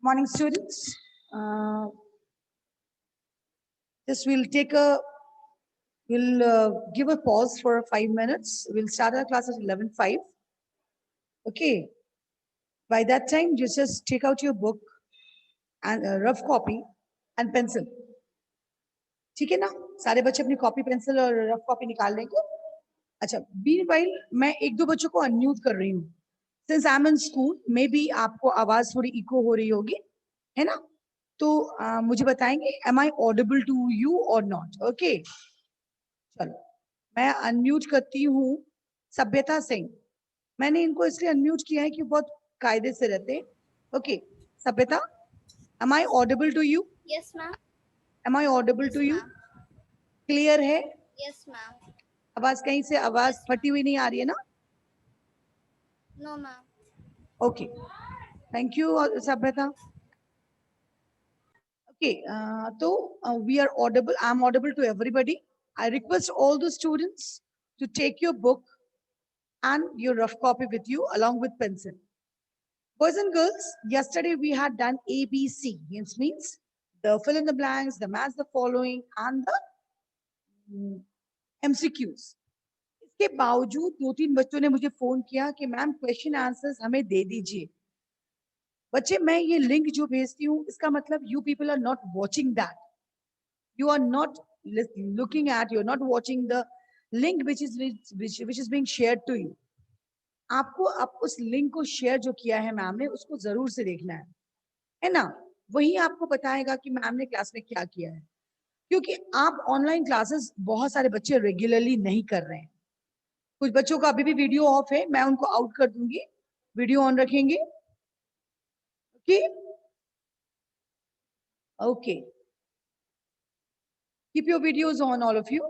Morning, students. Just we'll give a pause for 5 minutes. We'll start our class at 11:05. Okay. By that time, you just take out your book and a rough copy and pencil. ठीक है ना? सारे बच्चे अपनी copy pencil और rough copy निकाल लेंगे. अच्छा, meanwhile मैं एक दो बच्चों को अनम्यूट कर रही हूँ. Since I'm in school, maybe आपको आवाज थोड़ी इको हो रही होगी, है ना? तो मुझे बताएंगे, am I audible to you or not? Okay. चलो, मैं अनम्यूट करती हूँ सभ्यता सिंह. मैंने इनको इसलिए अनम्यूट किया है कि बहुत कायदे से रहते हैं. ओके, सभ्यता, am I audible to you? Yes, ma'am. Am I audible Yes, to you? ma'am. Clear है? Yes, ma'am. आवाज कहीं से आवाज फटी हुई नहीं आ रही है ना? No, ma'am. Okay, thank you सभ्यता. Okay, we are audible. I'm audible to everybody. I request all the students to take your book and your rough copy with you along with pencil. Boys and girls, yesterday we had done ABC. It means the fill in the blanks, the match the following, and the MCQs. इसके बावजूद दो तीन बच्चों ने मुझे phone किया कि ma'am question answers हमें दे दीजिए. बच्चे, मैं ये लिंक जो भेजती हूँ इसका मतलब you people are not watching that. You are not looking at, you're not watching the link which is being shared to you. आपको आप उस लिंक को शेयर जो किया है मैम ने उसको जरूर से देखना है ना? वही आपको बताएगा कि मैम ने क्लास में क्या किया है. क्योंकि आप ऑनलाइन क्लासेस बहुत सारे बच्चे रेगुलरली नहीं कर रहे हैं. कुछ बच्चों का अभी भी वीडियो ऑफ है, मैं उनको आउट कर दूंगी, वीडियो ऑन रखेंगे. Okay okay, keep your videos on, all of you.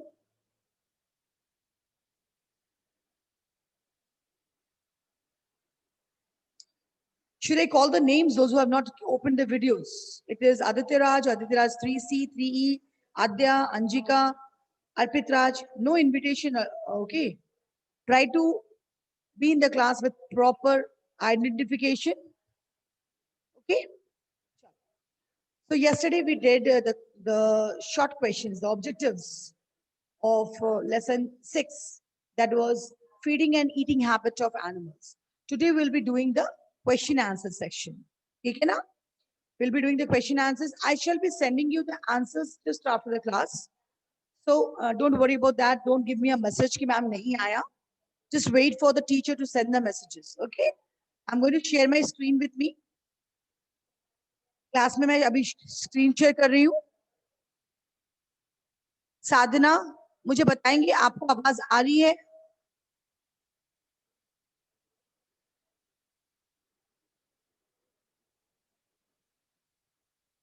Should I call the names, those who have not opened the videos? It is Aditya Raj 3C, 3E, Adya, Anjika, Arpit Raj. No invitation, okay? Try to be in the class with proper identification, okay? So yesterday we did the short questions, the objectives of lesson 6, that was feeding and eating habit of animals. Today we'll be doing the question answer section. Okay, na? We'll be doing the question answers. I shall be sending you the answers just after the class. So don't worry about that. Don't give me a message ki ma'am nahi aaya. Just wait for the teacher to send the messages. Okay? I'm going to share my screen with me. Class में मैं अभी screen share कर रही हूँ. साधना, मुझे बताएंगे आपको आवाज आ रही है?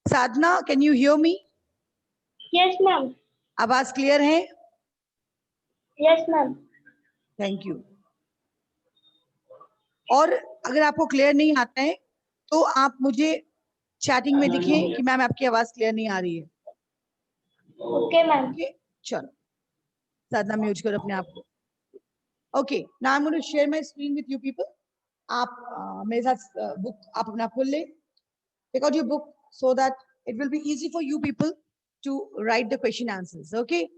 Sadhana, can you hear me? Yes, ma'am. आवाज क्लियर है? Yes, ma'am. Thank you. और अगर आपको क्लियर नहीं आता है तो आप मुझे चैटिंग में दिखें कि मैम आपकी आवाज क्लियर नहीं आ रही है. Okay, ma'am. ओके, चलो साधना म्यूट करो अपने आप को. Okay, now I am going to share my screen with you people. आप मेरे साथ बुक आप अपना खोल ले. Take out your book so that it will be easy for you people to write the question answers. Okay,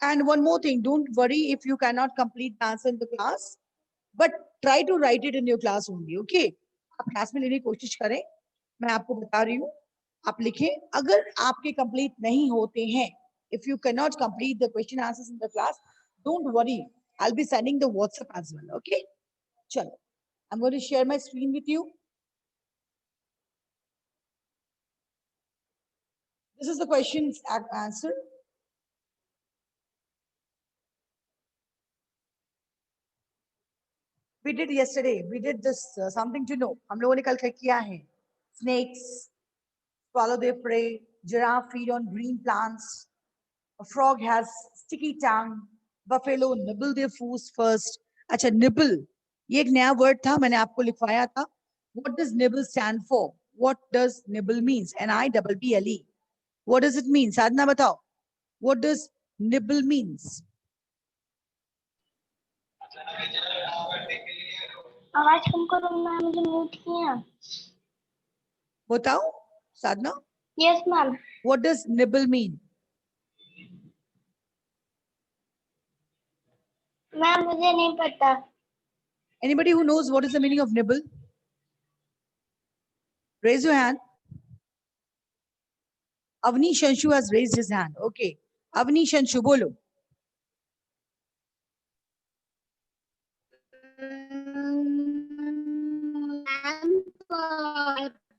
and one more thing, don't worry if you cannot complete the answer in the class, but try to write it in your class only. Okay, आप class में लेने की कोशिश करें. मैं आपको बता रही हूँ, आप लिखें. अगर आपके कंप्लीट नहीं होते हैं, if you cannot complete the question answers in the class, don't worry, I'll be sending the WhatsApp as well. Okay, chalo, I'm going to share my screen with you. This is the questions answer. We did yesterday. We did this something to know. हम लोगों ने कल क्या किया है? Snakes swallow their prey. Giraffe feed on green plants. A frog has sticky tongue. Buffalo nibble their food first. अच्छा, nibble ये एक नया word था, मैंने आपको लिखवाया था. What does nibble stand for? What does nibble means? N-I-B-B-L-E. What does it mean? साधना बताओ. What does nibble means? आवाज कम करो, मैम मुझे म्यूट किया. बताओ साधना, Yes, ma'am. what does nibble mean? Ma'am मुझे नहीं पता. Anybody who knows what is the meaning of nibble? Raise your hand. Avni Shanshu has raised his hand. Okay. Avni Shanshu, bolo.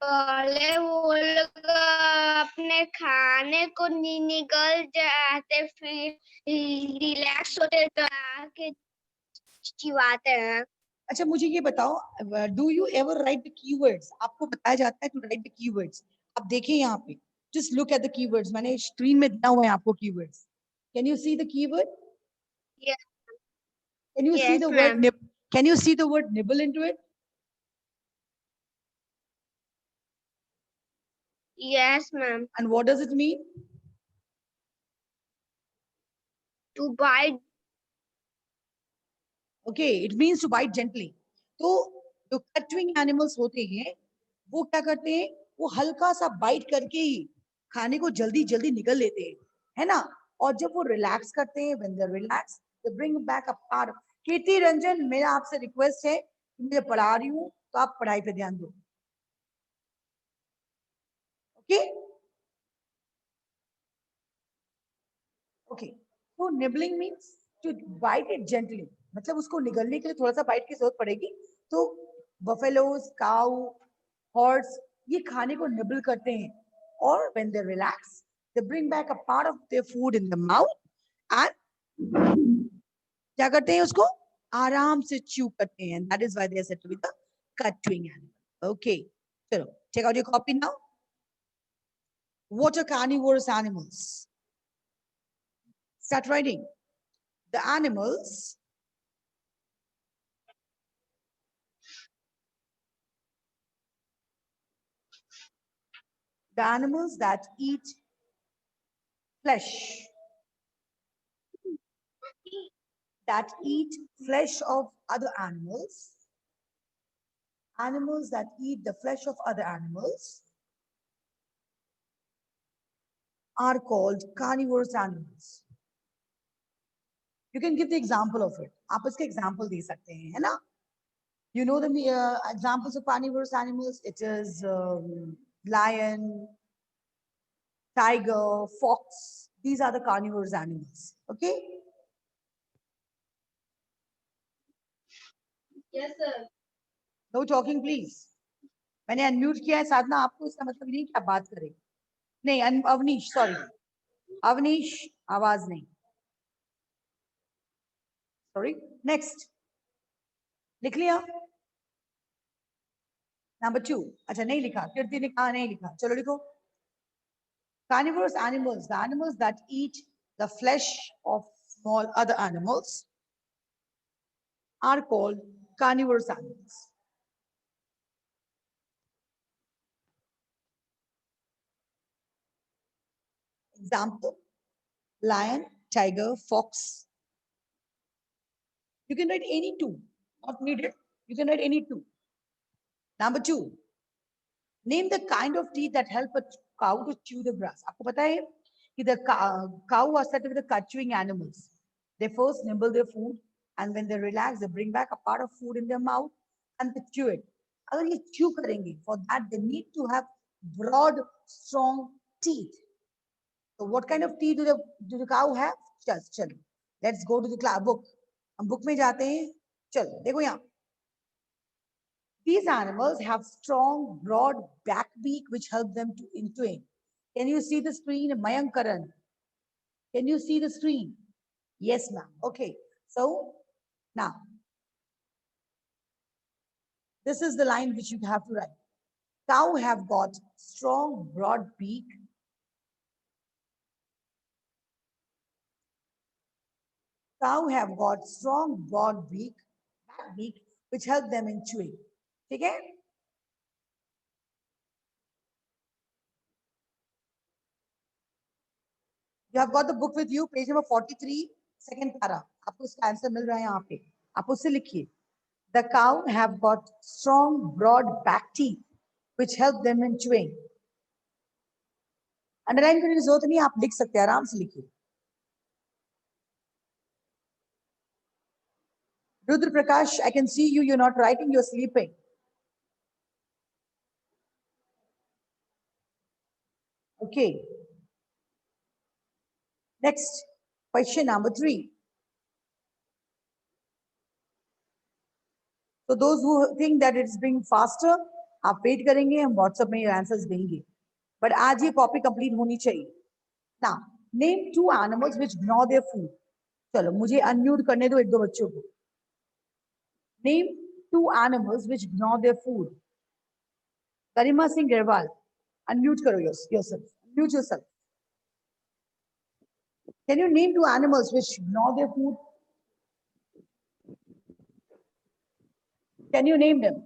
पहले वो लोग अपने खाने को निकल जाते फिर रिलैक्स होते तो आके चिवाते हैं. अच्छा मुझे ये बताओ, do you ever right the keywords? आपको बताया जाता है टू राइट द कीवर्ड्स. आप देखिए यहाँ पे, just look at the keywords. मैंने स्क्रीन में दिया हुआ है आपको keywords. Can you see the keyword? Yes, can you see yes, the ma'am. Word can you see the word nibble into it? Yes, ma'am. And what does it mean? To bite. Okay, it means to bite gently. तो जो कटविंग animals होते हैं वो क्या करते हैं, वो हल्का सा बाइट करके ही खाने को जल्दी जल्दी निकल लेते हैं, है ना. और जब वो रिलैक्स करते हैं, when they relax they bring back a part. Kirti Ranjan, मेरा आपसे रिक्वेस्ट है कि मुझे पढ़ा रही हूँ तो आप पढ़ाई पे ध्यान दो. Okay okay. तो nibbling means to bite it gently, मतलब उसको निगलने के लिए थोड़ा सा बाइट की जरूरत पड़ेगी. तो बफेलोज, काऊ, हॉर्स, ये खाने को निबल करते हैं. और when they relax they bring back a part of their food in the mouth and क्या करते हैं, उसको आराम से च्यू करते हैं. That is why they are said to be the cud chewing animal. Okay, चलो check out your copy now. What are carnivorous animals? Start writing. The animals that eat flesh, of other animals, that eat the flesh of other animals are called carnivorous animals. You can give the example of it. आप इसके example दे सकते हैं, है ना. You know the examples of carnivorous animals. It is lion, tiger, fox. These are the carnivorous animals. Okay. Yes, sir. No talking, please. मैंने unmute किया है साधना आपको, इसका मतलब नहीं कि आप बात करें. नहीं, अवनीश, सॉरी अवनीश, आवाज नहीं. सॉरी. नेक्स्ट लिख लिया. नंबर 2. अच्छा नहीं लिखा, कीर्ति ने कहा नहीं लिखा, चलो लिखो. Carnivorous animals, the animals that eat the flesh of small other animals are called carnivorous animals. Example: lion, tiger, fox. You can write any two, not needed. You can write any two. Number 2, name the kind of teeth that help a cow to chew the grass. आपको पता है कि the cow are said to be the cut-chewing animals. They first nibble their food, and when they relax, they bring back a part of food in their mouth and they chew it. अगर ये chew करेंगे, for that they need to have broad, strong teeth. So what kind of teeth do the cow have? चलो, let's go to the book. हम book में जाते हैं. चलो देखो यहाँ. These animals have strong, broad back beak which help them to intwine. Can you see the screen, Mayank Karan? Can you see the screen? Yes, ma'am. Okay. So now, this is the line which you have to write. Cow have got strong, broad beak. Cow have got strong, broad beak, back beak, which help them in chewing. Okay? You have got the book with you, page number 43, second para. आपको इसका answer मिल रहा है यहाँ पे. आप उससे लिखिए. The cow have got strong, broad back teeth, which help them in chewing. Underline करने की जरूरत नहीं, आप लिख सकते हैं, आराम से लिखिए. Rudra Prakash, I can see you. You're not writing. You're sleeping. Okay. Next, question number 3. So those who think that it's being faster, आप wait करेंगे, हम WhatsApp में ये answers देंगे. But आज ये copy complete होनी चाहिए. Now, name 2 animals which gnaw their food. चलो, मुझे unmute करने दो एक दो बच्चों को. Name 2 animals which gnaw their food. Garima Singh Gerwal, unmute karo yourself. Unmute yourself. Can you name 2 animals which gnaw their food? Can you name them?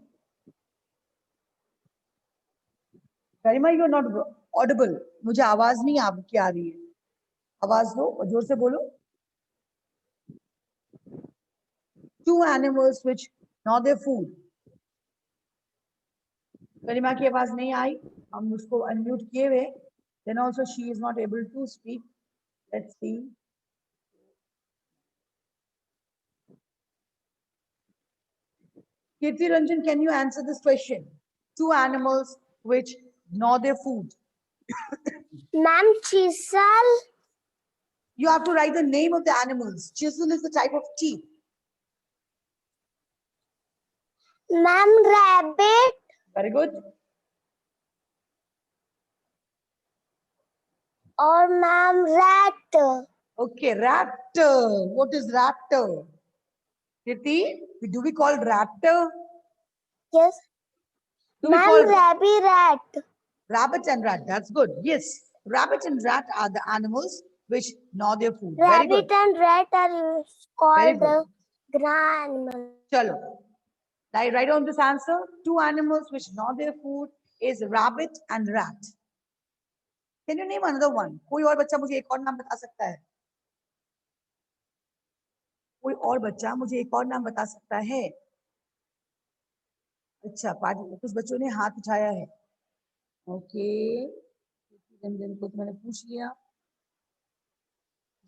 Garima, you are not audible. मुझे आवाज नहीं आपकी आ रही है. आवाज दो और जोर से बोलो. 2 animals which gnaw their food. गरिमा की आवाज नहीं आई, हम उसको अनम्यूट किए हुए. Then also she is not able to speak. Let's see. Kirti Ranjan, can you answer this question? 2 animals which gnaw their food. Ma'am, chisel. You have to write the name of the animals. Chisel is the type of teeth. Ma'am, rabbit. Very good. Or ma'am, rat. Okay, rat. What is rat? Kirti, do we call rat? Yes. Do we Ma'am, call rat. rabbit and rat? That's good. Yes, rabbit and rat are the animals which gnaw their food. Very good. Rabbit and rat are Very called good. the grand animal. Chalo. Write down this answer. 2 animals which gnaw their food is rabbit and rat. Can you name another one? कोई और बच्चा मुझे एक और नाम बता सकता है? कोई और बच्चा मुझे एक और नाम बता सकता है? अच्छा, कुछ बच्चों ने हाथ उठाया है. ओके, रंजन को तो मैंने पूछ लिया.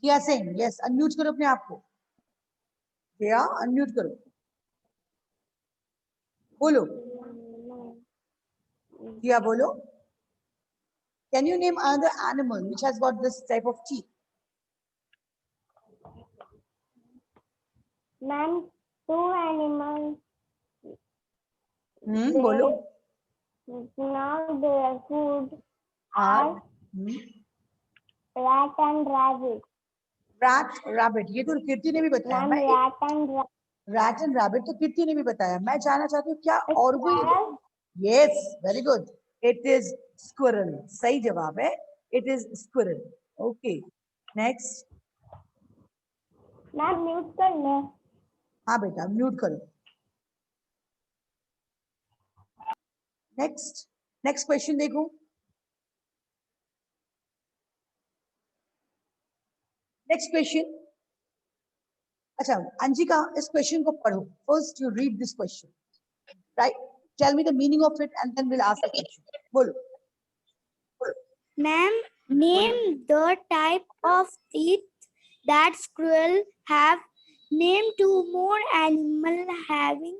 जिया सिंह, यस, अनम्यूट करो अपने आप को. जिया, अनम्यूट करो. बोलो. जिया बोलो. Can you name another animal which has got this type of teeth? Ma'am, 2 animals बोलो. gnaw their food are rat and rabbit. rat, rabbit. ये तो कीर्ति ने भी बताया. Ma'am, मैं rat and rabbit तो कीर्ति ने भी बताया. मैं जानना चाहती हूँ क्या और कोई? Yes, very good. It is squirrel. सही जवाब है. It is squirrel. Okay. Next. Ma'am, mute कर ले. हाँ बेटा, म्यूट करो. Next question देखो. Next question. अच्छा, अंजिका, इस question को पढ़ो. First you read this question. Right? Tell me the meaning of it and then we'll ask the question. बोलो. Ma'am, name the type of teeth that squirrel have. Name 2 more animal having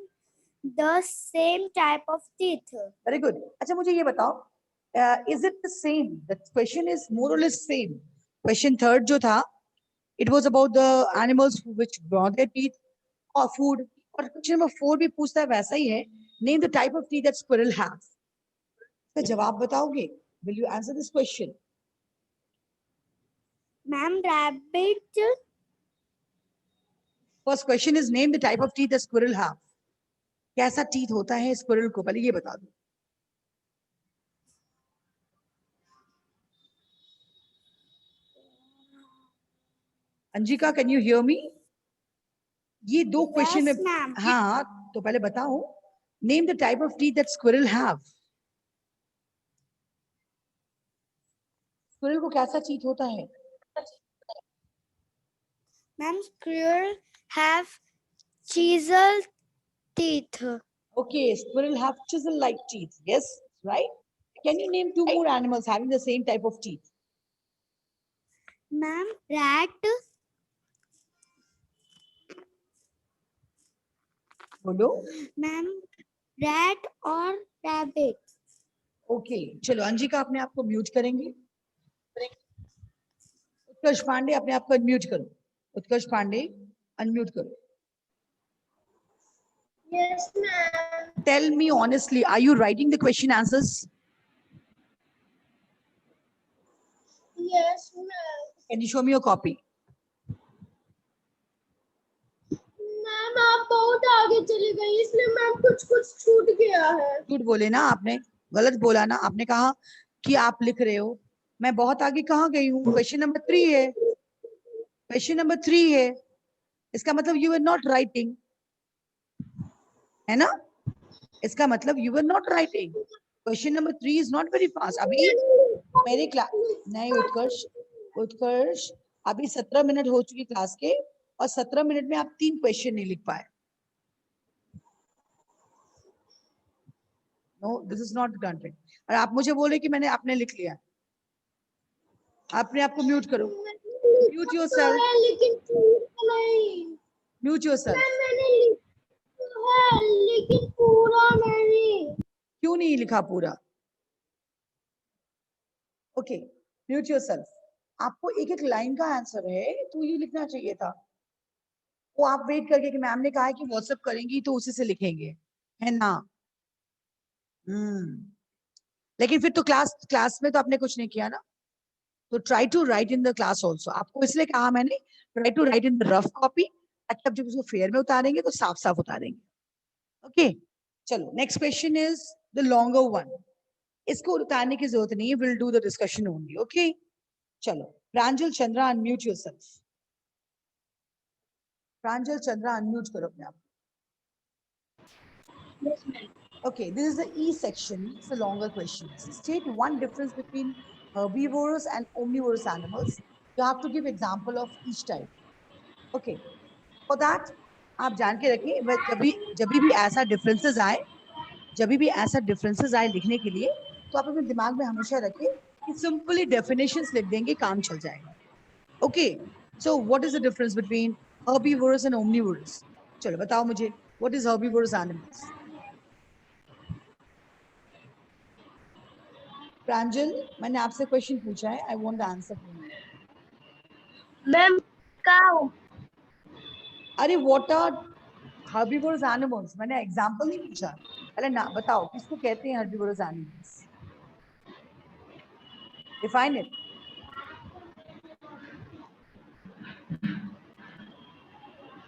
the same type of teeth. Very good. अच्छा, मुझे ये बताओ. Is it the same? The question is more or less same. Question 3rd जो था, it was about the animals which gnaw their teeth or food. और question number 4 भी पूछता है वैसा ही है. Name the type of teeth that squirrel have. तो जवाब बताओगे? Will you answer this question? Ma'am, rabbit. First question is name the type of teeth that squirrel have. कैसा teeth होता है squirrel को? पहले ये बता दो. अंजिका, can you hear me? ये 2 question Yes, में. ma'am. हाँ, तो पहले बताओ. Name the type of teeth that squirrel have. Squirrel को कैसा teeth होता है? Ma'am, squirrel have chisel teeth. Okay, squirrel have chisel-like teeth. Yes, right? Can you name two more animals having the same type of teeth? Ma'am, rat, बोलो. ma'am, rat or rabbit. Okay, चलो अंजिका अपने आप को mute करेंगे. उत्कर्ष पांडे अपने आप को unmute करो. उत्कर्ष पांडे अनम्यूट करो. Yes, ma'am. Tell me honestly, are you writing the question answers? Yes, ma'am. Can you show me your copy? Ma'am आप बहुत आगे चली गई इसलिए मैम कुछ कुछ छूट गया है. झूठ बोले ना आपने, गलत बोला ना आपने. कहा कि आप लिख रहे हो. मैं बहुत आगे कहाँ गई हूँ? क्वेश्चन नंबर 3 है. क्वेश्चन नंबर 3 है. इसका मतलब यू आर नॉट राइटिंग, है ना? इसका मतलब you are not writing. Question number 3 is not very fast. अभी मेरे क्लास नहीं उत्कर्ष, उत्कर्ष अभी 17 मिनट हो चुकी क्लास के और 17 मिनट में आप 3 क्वेश्चन नहीं लिख पाए. No, this is not granted. और आप मुझे बोले कि मैंने आपने लिख लिया. अपने आप को म्यूट करो. Mute yourself. लेकिन नहीं. Mute yourself. मैंने लिखा है लेकिन पूरा नहीं. क्यों नहीं लिखा पूरा? Okay, mute yourself. आपको एक एक लाइन का आंसर है तो ये लिखना चाहिए था. वो आप वेट करके कि मैम ने कहा है कि व्हाट्सएप करेंगी तो उसी से लिखेंगे, है ना? लेकिन फिर तो क्लास में तो आपने कुछ नहीं किया ना. तो try to write in the class also. आपको इसलिए कहा मैंने try to write in the rough copy, ताकि आप जब उसको फेयर में उतारेंगे तो साफ साफ उतारेंगे. ओके, चलो next question is the longer one. इसको उतारने की जरूरत नहीं है, will do the discussion only. Okay, चलो प्रांजल चंद्रा अनम्यूट योरसेल्फ. प्रांजल चंद्रा अनम्यूट करो अपने आप. Yes, ma'am. Okay, this is the E section. It's a longer question. State one difference between herbivorous and omnivorous animals. You have to give example of each type. Okay, for that आप जान के रखिए, जब भी ऐसा differences आए लिखने के लिए, तो आप अपने दिमाग में हमेशा रखिए कि simply definitions लिख देंगे, काम चल जाएगा. Okay, so what is the difference between herbivorous and omnivorous? चलो बताओ मुझे, what is herbivorous animals? प्रांजल, मैंने आपसे क्वेश्चन पूछा है, I want the answer from you. Ma'am cow. अरे व्हाट आर हर्बीवोरस एनिमल्स? मैंने एग्जांपल नहीं पूछा. पहले ना बताओ किसको कहते हैं हर्बीवोरस एनिमल्स? Define it.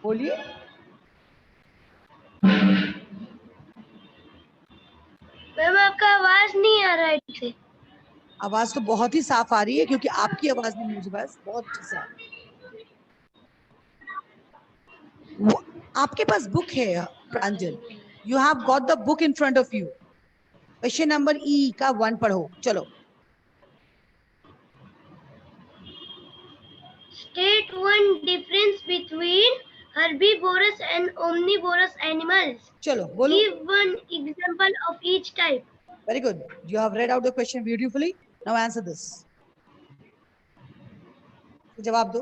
बोलिए. मैम आपका आवाज नहीं आ रहा है ठीक से. आवाज तो बहुत ही साफ आ रही है, क्योंकि आपकी आवाज नहीं मुझे बस बहुत अच्छे से आ रही है. आपके पास बुक है Pranjal, you have got the book in front of you. Question number E का 1 पढ़ो. चलो. State one difference between herbivorous and omnivorous animals. चलो बोलो. Give one example of each type. Very good. You have read out the question beautifully. Now answer this. जवाब दो.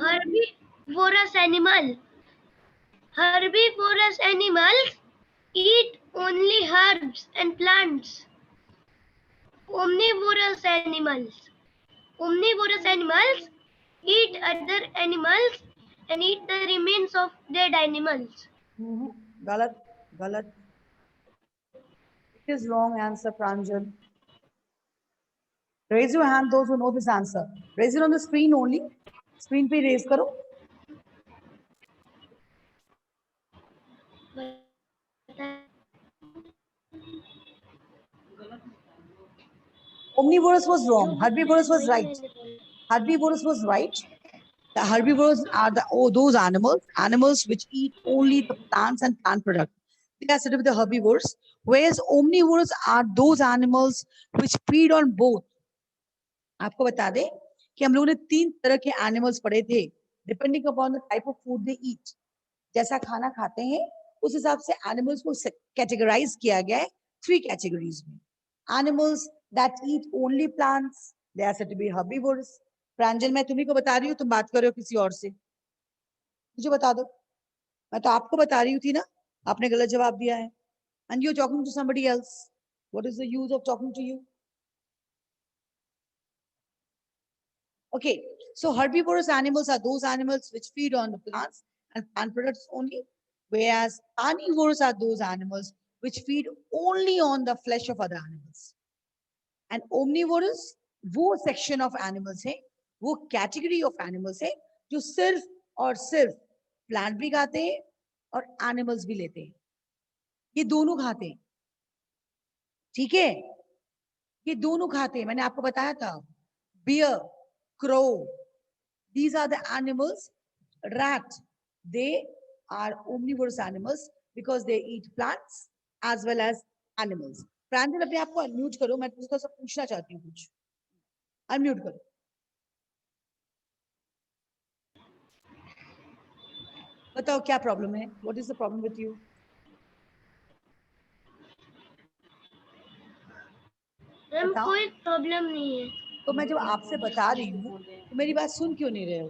Herbivorous animal. Herbivorous animals eat only herbs and plants. Omnivorous animals. Omnivorous animals eat other animals and eat the remains of dead animals. गलत, गलत. It is wrong answer, Pranjal. Raise your hand, those who know this answer. Raise it on the screen only. Screen पे raise करो. Omnivorous was wrong. Herbivorous was right. Herbivorous was right. The herbivores are those animals which eat only the plants and plant products. They are said to be the herbivores. Whereas omnivores are those animals which feed on both. आपको बता दें कि हम लोगों ने 3 तरह के animals पढ़े थे, depending upon the type of food they eat. जैसा खाना खाते हैं उस हिसाब से एनिमल्स को कैटेगराइज किया गया है three categories में. Animals that eat only plants, they are said to be herbivores. प्रांजल मैं तुम्ही को बता रही हूँ, तुम बात कर रहे हो किसी और से. मुझे बता दो. मैं तो आपको बता रही हूँ थी ना, आपने गलत जवाब दिया है. And you're talking to somebody else. What is the use of talking to you? Okay, so herbivorous animals are those animals which feed on the plants and plant products only, whereas carnivorous are those animals which feed only on the flesh of other animals. And omnivorous वो section of animals है, वो category of animals है जो सिर्फ और सिर्फ plant भी खाते हैं और animals भी लेते हैं. ये दोनों खाते हैं. ठीक है, ये दोनों खाते हैं. मैंने आपको बताया था. Bear, crow, these are the animals. Rat, they are omnivorous animals because they eat plants as well as animals. प्रांजल अपने आप को अनम्यूट करो, मैं तुझसे सब पूछना चाहती हूँ कुछ. अनम्यूट करो. बताओ क्या प्रॉब्लम है? What is the problem with you? Ma'am बताओ. कोई प्रॉब्लम नहीं है. तो मैं जब आपसे बता रही हूँ तो मेरी बात सुन क्यों नहीं रहे हो?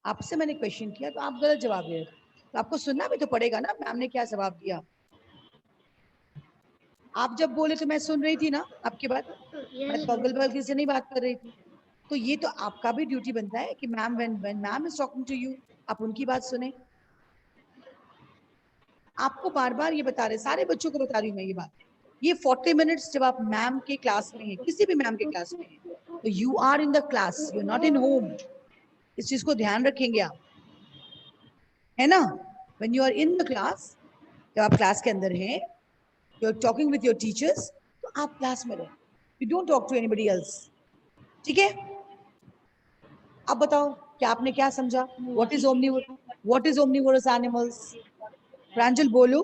आपसे मैंने क्वेश्चन किया तो आप गलत जवाब दे रहे हो. तो आपको सुनना भी तो पड़ेगा ना, मैम ने क्या जवाब दिया. आप जब बोले तो मैं सुन रही थी ना आपकी बात. मैं तो अगल बगल किसी से नहीं बात कर रही थी. तो ये तो आपका भी ड्यूटी बनता है कि ma'am when ma'am is talking to you आप उनकी बात सुने. आपको बार बार ये बता रहे, सारे बच्चों को बता रही हूँ मैं ये बात. ये 40 मिनट्स जब आप मैम के क्लास में हैं, किसी भी मैम के क्लास में हैं, तो you are in the class, you are not in home. इस चीज को ध्यान रखेंगे आप, है ना. When you are in the class, जब आप क्लास के अंदर हैं, you are talking with your teachers, तो आप क्लास में रहे. You don't talk to anybody else. ठीक है. अब बताओ क्या आपने क्या समझा. What is omnivorous animals. Pranjal बोलो.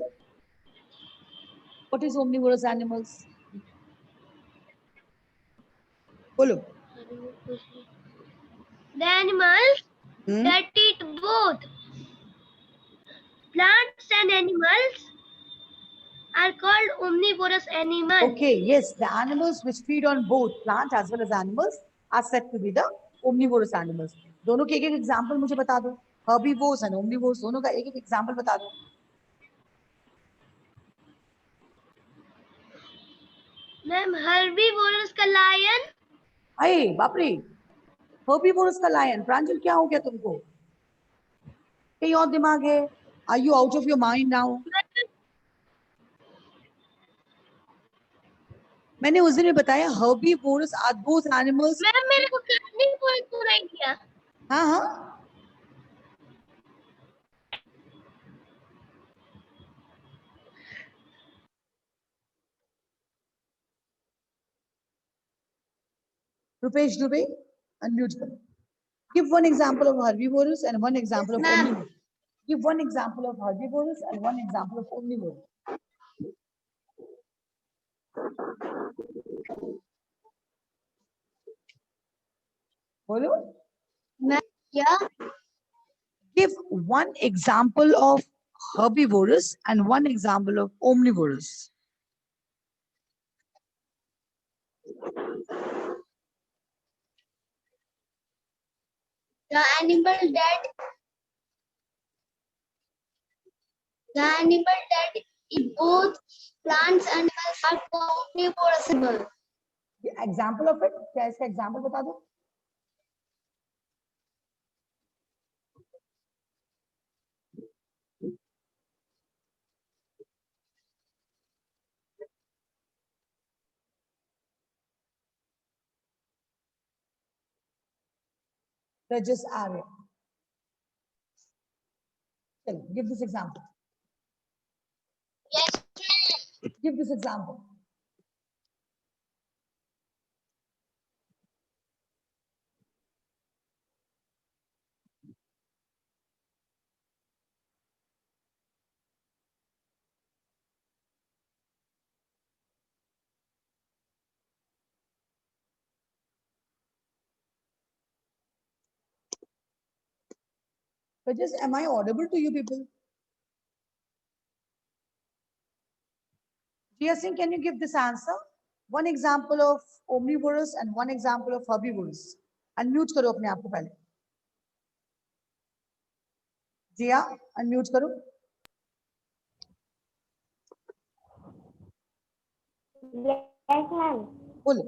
What is omnivorous animals. बोलो. The animals Hmm? that eat both plants and animals are called omnivorous animals. Okay, yes, the animals which feed on both plant as well as animals are said to be the omnivorous animals. दोनों के एक example मुझे बता दो. Herbivores and omnivores दोनों का एक example बता दो. मैम herbivores का lion. अरे बाप रे, हर्बीवोरस का लायन. प्रांजल क्या हो गया तुमको? कहीं और दिमाग है? Are you out of your mind now? मैंने उस दिन भी बताया हर्बीवोरस आर दोस एनिमल्स. मैम मेरे को कहानी पूरा किया. हाँ हाँ. Rupesh Dubey, unmute karo. Give one example of herbivorous and one example of omnivorous. Give one example of herbivorous and one example of omnivorous. बोलो. क्या? Give one example of herbivorous and one example of omnivorous. The animal that eat both plants and animals are omnivorous animals. Example of it. क्या इसका example बता दो. Rajas Arya. Chalo, give this example. Yes, ma'am. Give this example. Just am I audible to you people? Jia Singh, can you give this answer? One example of omnivorous and one example of herbivorous. Unmute करो अपने आप को पहले. जिया, unmute करो. Yes, ma'am. बोलो.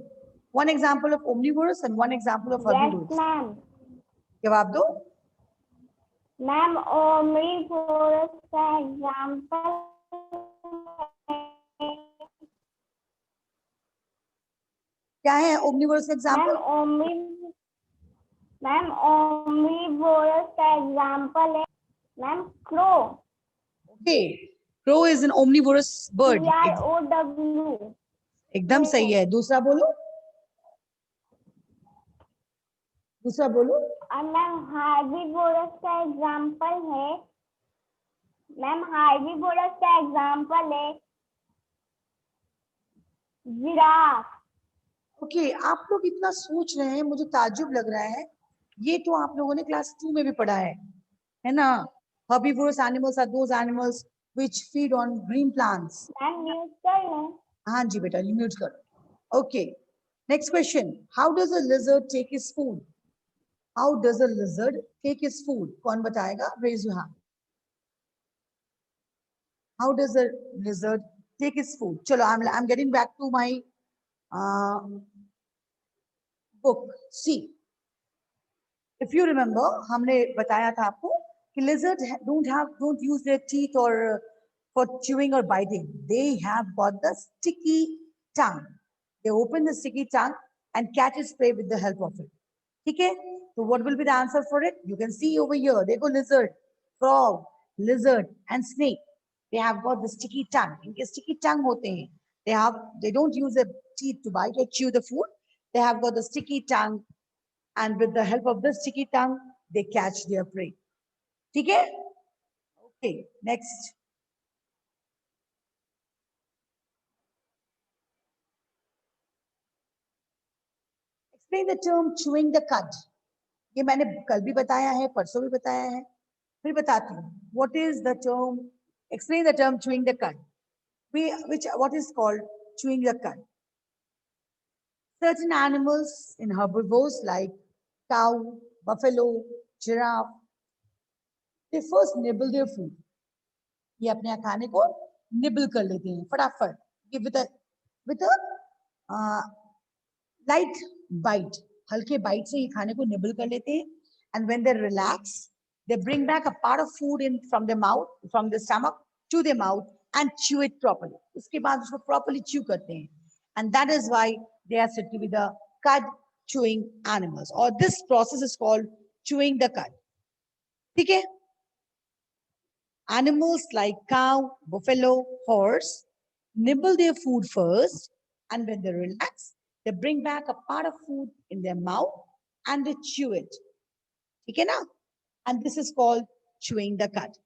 One example of omnivorous and one example of Yes, herbivorous. ma'am. जवाब दो. Ma'am, omnivorous का example क्या है omnivorous example? मैम omnivorous का example है ma'am crow. Okay. Crow is an omnivorous bird. CROW. एकदम सही है. दूसरा बोलो. दूसरा बोलो. और मैम herbivorous का example है मैम herbivorous का example है जिराफ. ओके आप लोग इतना सोच रहे हैं, मुझे ताज्जुब लग रहा है. ये तो आप लोगों ने क्लास 2 में भी पढ़ा है ना? Herbivorous animals are those animals which feed on green plants. Ma'am mute कर लो. हाँ जी बेटा, म्यूट करो. Okay, next question. How does a lizard take his food? How does a lizard take his food? कौन बताएगा? Raise your hand. How does a lizard take his food? चलो, I am getting back to my book. See, if you remember, हमने बताया था आपको कि lizards don't use their teeth or for chewing or biting. They have got the sticky tongue. They open the sticky tongue and catch its prey with the help of it. ठीक है? So what will be the answer for it? You can see over here. They go lizard, frog, lizard, and snake. They have got the sticky tongue. इनके sticky tongue होते हैं. They don't use their teeth to bite or chew the food. They have got the sticky tongue, and with the help of the sticky tongue, they catch their prey. ठीक है? Okay, next. Explain the term chewing the cud. ये मैंने कल भी बताया है, परसों भी बताया है, फिर बताती हूँ. What is the term? Explain the term chewing the cud. What is called chewing the cud? Certain animals in herbivores like cow, buffalo, giraffe, they first nibble their food. ये अपने खाने को nibble कर लेते हैं फटाफट. ये with a light bite, हल्के bite से ये खाने को nibble कर लेते हैं. And when they relax, they bring back a part of food in from the mouth, from the stomach to the mouth and chew it properly. उसके बाद उसको properly chew करते हैं. And that is why they are said to be the cud chewing animals, or this process is called chewing the cud. ठीक है? Animals like cow, buffalo, horse nibble their food first, and when they relax, they bring back a part of food in their mouth and they chew it. ठीक है ना? And this is called chewing the cud.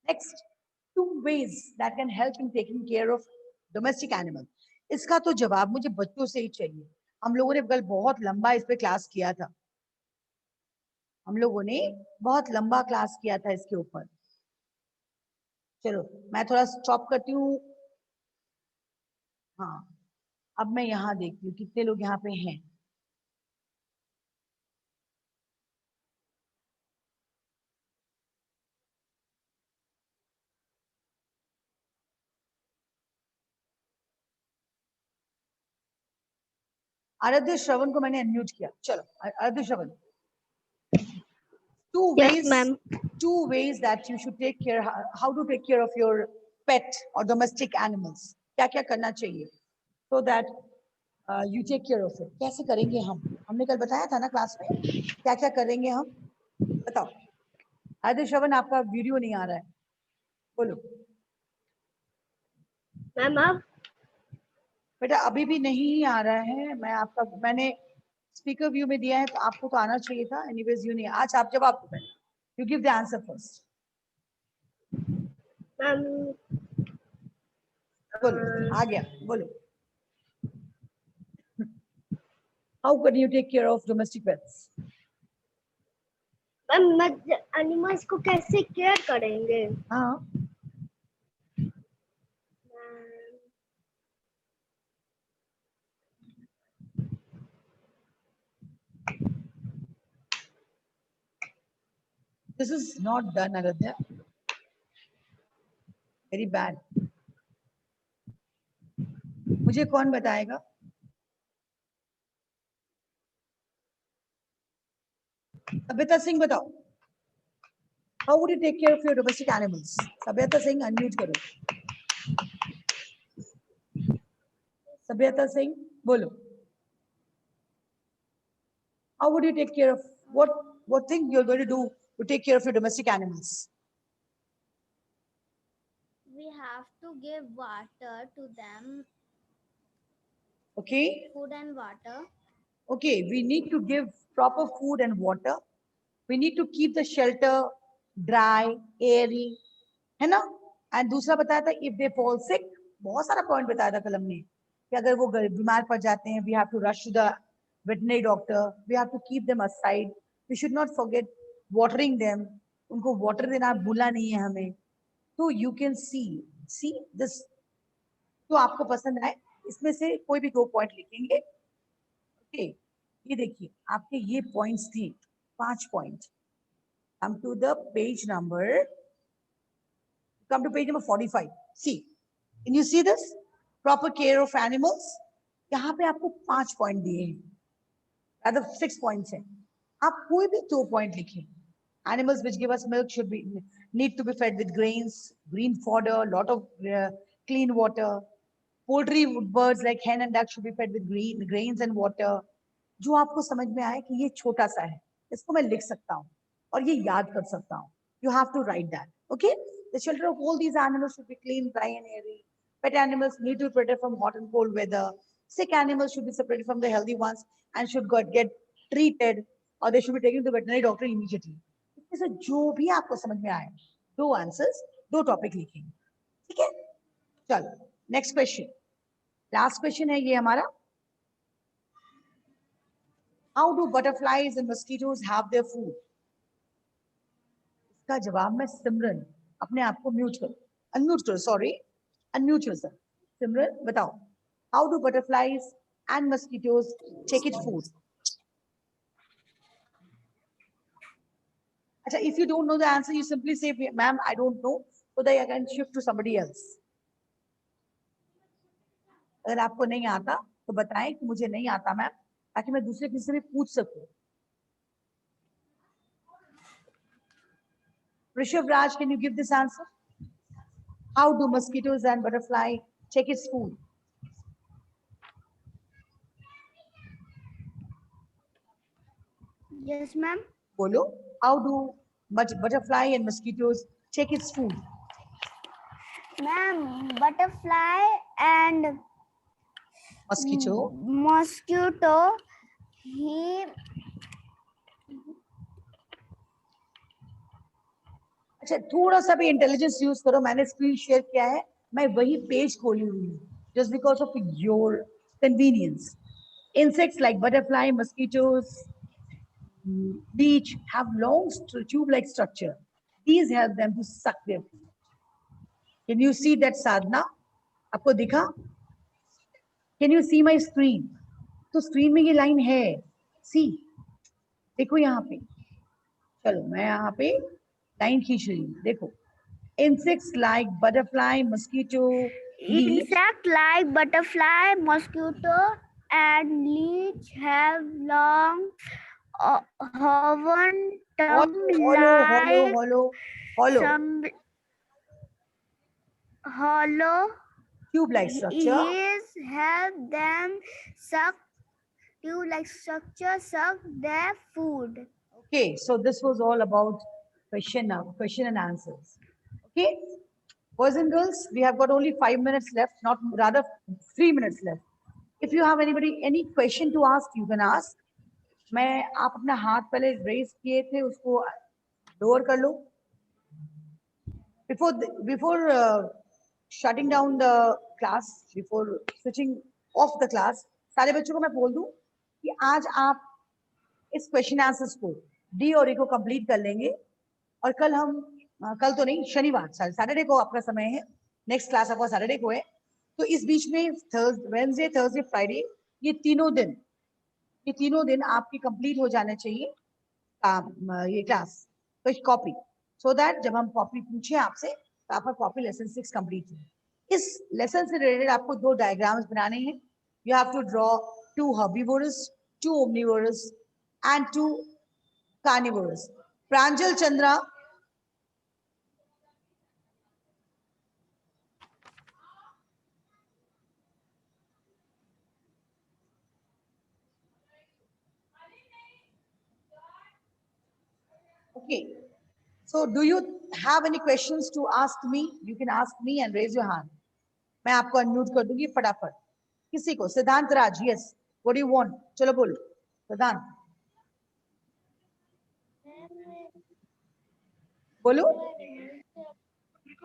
Next, 2 ways that can help in taking care of domestic animals. इसका तो जवाब मुझे बच्चों से ही चाहिए. हम लोगों ने कल बहुत लंबा इस पे क्लास किया था. हम लोगों ने बहुत लंबा क्लास किया था इसके ऊपर. चलो मैं थोड़ा स्टॉप करती हूँ. हाँ, अब मैं यहाँ देखती हूँ कितने लोग यहाँ पे हैं. आराध्य श्रवण को मैंने अनम्यूट किया. चलो आराध्य श्रवण. Two ways that you should take care, how to take care of your pet or domestic animals. क्या क्या करना चाहिए so that you take care of it. कैसे करेंगे हम? हमने कल बताया था ना क्लास में क्या क्या करेंगे हम. बताओ. आदित्य श्रवण आपका वीडियो नहीं आ रहा है. बोलो. मैम बेटा अभी भी नहीं आ रहा है. मैंने स्पीकर व्यू में दिया है तो आपको तो आना चाहिए था. एनीवेज यू नहीं. आज आप जवाब दो. You give the answer first. बोलो. आ गया. बोलो. How can you take care of domestic pets? Animals को कैसे केयर करेंगे? हाँ, this is not done, Aradhya. Very bad. मुझे कौन बताएगा? सभ्यता सिंह बताओ. How would you take care of your domestic animals? सभ्यता सिंह, unmute करो. सभ्यता सिंह, बोलो. How would you take care of what thing you're going to do to take care of your domestic animals? We have to give water to them, Okay. food and water. Okay, we need to give proper food and water. We need to keep the shelter dry, airy, है ना? And दूसरा बताया था if they fall sick, बहुत सारा point बताया था कलम ने कि अगर वो बीमार पड़ जाते हैं, we have to rush to the veterinary doctor. We have to keep them aside. We should not forget watering them. उनको water देना भूलना नहीं है हमें. So you can see this. तो आपको पसंद आए इसमें से कोई भी 2 पॉइंट लिखेंगे. ओके, ये देखिए आपके ये पॉइंट्स थे 5 point. come to page number 45. see, can you see this? Proper care of animals. यहाँ पे आपको 5 पॉइंट दिए हैं, rather 6 पॉइंट्स हैं. आप कोई भी 2 पॉइंट लिखें. Animals which give us milk should need to be fed with grains, green fodder, lot of clean water. Poultry birds like hen and duck should be fed with grains and water. जो आपको समझ में आए कि ये छोटा सा है, इसको मैं लिख सकता हूँ और ये याद कर सकता हूँ. You have to write that. Okay? The shelter of all these animals should be clean, dry, and airy. Pet animals need to be protected from hot and cold weather. Sick animals should be separated from the healthy ones and should get treated, or they should be taken to the veterinary doctor immediately. इसमें से जो भी आपको समझ में आए, 2 answers, 2 topic लिखेंगे. ठीक है? चलो नेक्स्ट क्वेश्चन. लास्ट क्वेश्चन है ये हमारा. How do butterflies and mosquitoes have their food? इसका जवाब मैं सिमरन, अपने आप को म्यूट करो, अनम्यूट करो, सॉरी, अनम्यूट योरसेल्फ. सिमरन बताओ. How do butterflies and mosquitoes take its food? अच्छा, if you don't know the answer, you simply say, ma'am, I don't know, so that I can shift to somebody else. अगर आपको नहीं आता तो बताएं कि मुझे नहीं आता मैम, ताकि मैं दूसरे किसी से भी पूछ सकूं. Rishabh Raj, can you give this answer? How do mosquitoes and butterfly take its food? Yes, ma'am. Bolo. How do butterfly and mosquitoes take its food? Ma'am, butterfly and mosquito, he अच्छा, थोड़ा सा भी intelligence use करो. मैंने screen share किया है, मैं वही पेज खोली हुई हूँ, just because of your convenience. Insects like butterfly, mosquitoes, leech have long tube-like structure. These help them to suck their food. Can you see that, Sadhna? आपको दिखा? Can you see my screen? तो screen में ये line है. See, देखो यहाँ पे. चलो मैं यहाँ पे लाइन खींच रही हूँ. देखो, insects like butterfly, mosquito, leech. insect like butterfly, mosquito, and leech have long hoven tongue hollow tube-like structure. His help them suck tube-like structure suck their food. Okay, so this was all about question and answers. Okay, boys and girls, we have got only 5 minutes left, not rather 3 minutes left. If you have any question to ask, you can ask. मैं आप अपना हाथ पहले raise किए थे, उसको lower कर लो. Before shutting down the class, before switching off the class, सारे बच्चों को मैं बोल दूं कि आज आप इस क्वेश्चन आंसर्स को डी और ई को कंप्लीट कर लेंगे और कल हम कल तो नहीं, शनिवार सैटरडे को आपका समय है, नेक्स्ट क्लास आपका सैटरडे को है, तो इस बीच में वेडनेसडे, थर्सडे, फ्राइडे, ये तीनों दिन आपकी कंप्लीट हो जाने चाहिए ये क्लास, तो कॉपी, सो दैट जब हम कॉपी पूछे आपसे तो आपका कॉपी लेसन 6 कंप्लीट है। इस लेसन से रिलेटेड आपको 2 डायग्राम्स बनाने हैं। You have to draw 2 herbivorous, 2 omnivorous and 2 carnivorous. Pranjal Chandra, okay, so do you have any questions to ask me? You can ask me and raise your hand. मैं आपको unmute कर दूंगी फटाफट। किसी को? Siddhant Raj, yes, what do you want? चलो बोलो सिद्धांत, बोलो,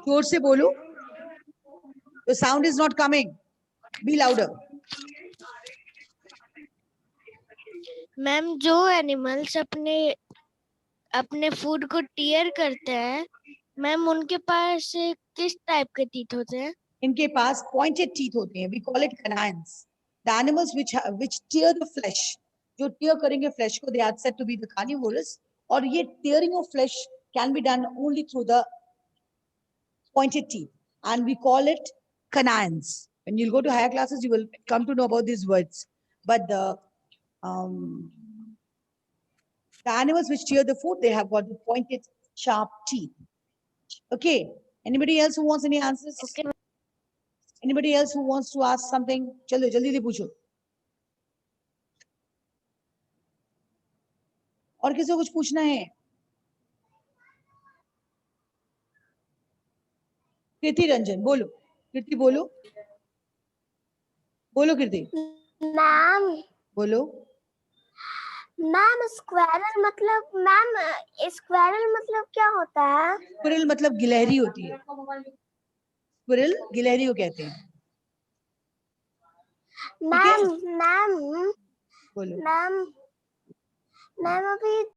जोर से बोलो, the sound is not coming, be louder. Ma'am, जो एनिमल्स अपने अपने फूड को टीयर करते हैं मैम, उनके पास किस टाइप के टीथ होते हैं? इनके पास pointed teeth होते हैं, we call it canines. The animals which tear the flesh, जो tear करेंगे flesh को, they are said to be the carnivorous, और ये tearing of flesh can be done only through the pointed teeth, and we call it canines. When you'll go to higher classes, you will come to know about these words. But the animals which tear the food, they have got the pointed, sharp teeth. Okay. Anybody else who wants any answers? Okay. Anybody else who wants to ask something? चलो जल्दी से पूछो। और किसी को कुछ पूछना है? कीर्ति रंजन, बोलो। कीर्ति बोलो, बोलो कीर्ति। मैम, बोलो। मैम स्क्वायरल मतलब क्या होता है? स्क्विरल मतलब गिलहरी होती है। स्क्विरल गिलहरी को कहते हैं। मैम बोलो। मैम अभी